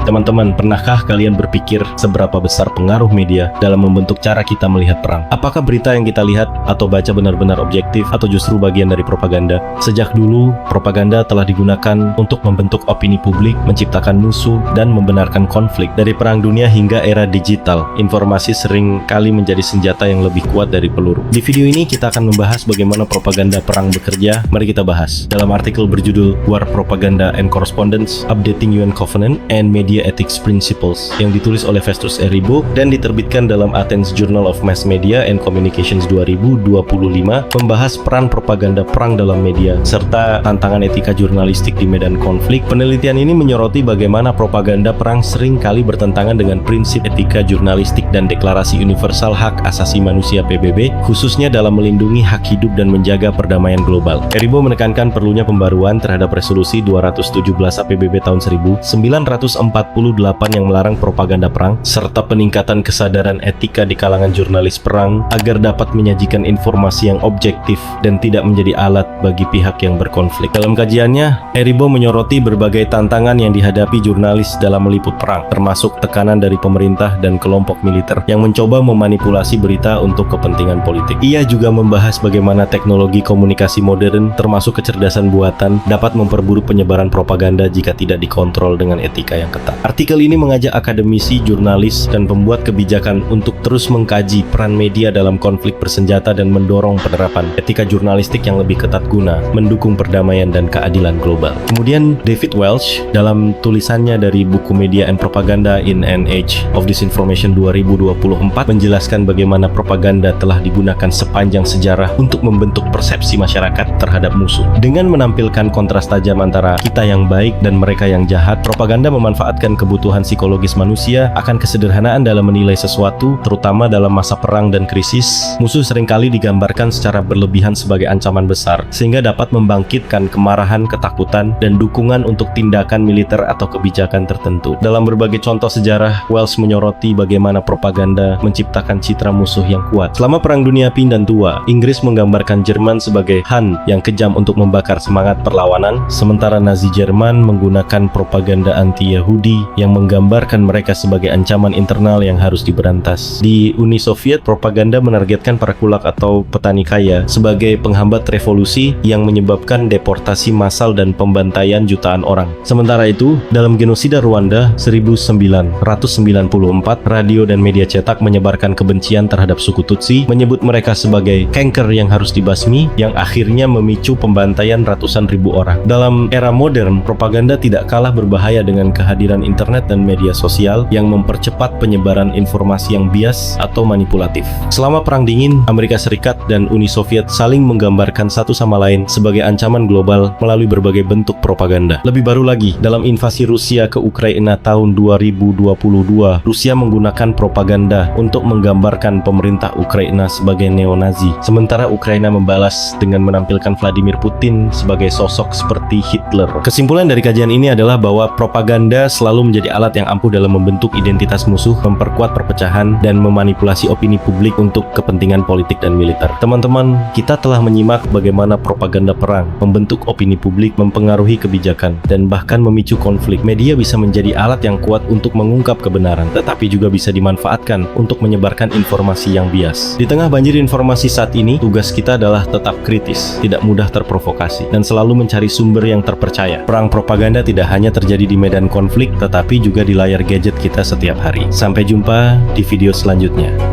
Teman-teman, pernahkah kalian berpikir seberapa besar pengaruh media dalam membentuk cara kita melihat perang? Apakah berita yang kita lihat atau baca benar-benar objektif atau justru bagian dari propaganda? Sejak dulu, propaganda telah digunakan untuk membentuk opini publik, menciptakan musuh, dan membenarkan konflik. Dari perang dunia hingga era digital, informasi sering kali menjadi senjata yang lebih kuat dari peluru. Di video ini kita akan membahas bagaimana propaganda perang bekerja. Mari kita bahas. Dalam artikel berjudul War Propaganda and Correspondence, Updating UN Covenant and Media Ethics Principles yang ditulis oleh Festus Eribo dan diterbitkan dalam Athens Journal of Mass Media and Communications 2025, membahas peran propaganda perang dalam media serta tantangan etika jurnalistik di medan konflik. Penelitian ini menyoroti bagaimana propaganda perang sering kali bertentangan dengan prinsip etika jurnalistik dan Deklarasi Universal Hak Asasi Manusia PBB, khususnya dalam melindungi hak hidup dan menjaga perdamaian global. Eribo menekankan perlunya pembaruan terhadap Resolusi 217 PBB tahun 1948 yang melarang propaganda perang, serta peningkatan kesadaran etika di kalangan jurnalis perang agar dapat menyajikan informasi yang objektif dan tidak menjadi alat bagi pihak yang berkonflik. Dalam kajiannya, Eribo menyoroti berbagai tantangan yang dihadapi jurnalis dalam meliput perang, termasuk tekanan dari pemerintah dan kelompok militer yang mencoba memanipulasi berita untuk kepentingan politik. Ia juga membahas bagaimana teknologi komunikasi modern, termasuk kecerdasan buatan, dapat memperburuk penyebaran propaganda jika tidak dikontrol dengan etika yang ketat. Artikel ini mengajak akademisi, jurnalis, dan pembuat kebijakan untuk terus mengkaji peran media dalam konflik bersenjata dan mendorong penerapan etika jurnalistik yang lebih ketat guna mendukung perdamaian dan keadilan global. Kemudian David Welch dalam tulisannya dari buku Media and Propaganda in an Age of Disinformation 2024 menjelaskan bagaimana propaganda telah digunakan sepanjang sejarah untuk membentuk persepsi masyarakat terhadap musuh. Dengan menampilkan kontras tajam antara kita yang baik dan mereka yang jahat, propaganda memanfaatkan kebutuhan psikologis manusia akan kesederhanaan dalam menilai sesuatu, terutama dalam masa perang dan krisis. Musuh seringkali digambarkan secara berlebihan sebagai ancaman besar, sehingga dapat membangkitkan kemarahan, ketakutan, dan dukungan untuk tindakan militer atau kebijakan tertentu. Dalam berbagai contoh sejarah, Wells menyoroti bagaimana propaganda menciptakan citra musuh yang kuat. Selama Perang Dunia I dan II, Inggris menggambarkan Jerman sebagai Han yang kejam untuk membakar semangat perlawanan, sementara Nazi Jerman menggunakan propaganda anti-Yahudi yang menggambarkan mereka sebagai ancaman internal yang harus diberantas. Di Uni Soviet, propaganda menargetkan para kulak atau petani kaya sebagai penghambat revolusi yang menyebabkan deportasi massal dan pembantaian jutaan orang. Sementara itu, dalam genosida Rwanda 1994, radio dan media cetak menyebarkan kebencian terhadap suku Tutsi, menyebut mereka sebagai kanker yang harus dibasmi, yang akhirnya memicu pembantaian ratusan ribu orang. Dalam era modern, propaganda tidak kalah berbahaya dengan kehadiran internet dan media sosial yang mempercepat penyebaran informasi yang bias atau manipulatif. Selama Perang Dingin, Amerika Serikat dan Uni Soviet saling menggambarkan satu sama lain sebagai ancaman global melalui berbagai bentuk propaganda. Lebih baru lagi, dalam invasi Rusia ke Ukraina tahun 2022, Rusia menggunakan propaganda untuk menggambarkan pemerintah Ukraina sebagai neo-Nazi, sementara Ukraina membalas dengan menampilkan Vladimir Putin sebagai sosok seperti Hitler. Kesimpulan dari kajian ini adalah bahwa propaganda selalu menjadi alat yang ampuh dalam membentuk identitas musuh, memperkuat perpecahan, dan memanipulasi opini publik untuk kepentingan politik dan militer. Teman-teman, kita telah menyimak bagaimana propaganda perang membentuk opini publik, mempengaruhi kebijakan, dan bahkan memicu konflik. Media bisa menjadi alat yang kuat untuk mengungkap kebenaran, tetapi juga bisa dimanfaatkan untuk menyebarkan informasi yang bias. Di tengah banjir informasi saat ini, tugas kita adalah tetap kritis, tidak mudah terprovokasi, dan selalu mencari sumber yang terpercaya. Perang propaganda tidak hanya terjadi di medan konflik, tetapi juga di layar gadget kita setiap hari. Sampai jumpa di video selanjutnya.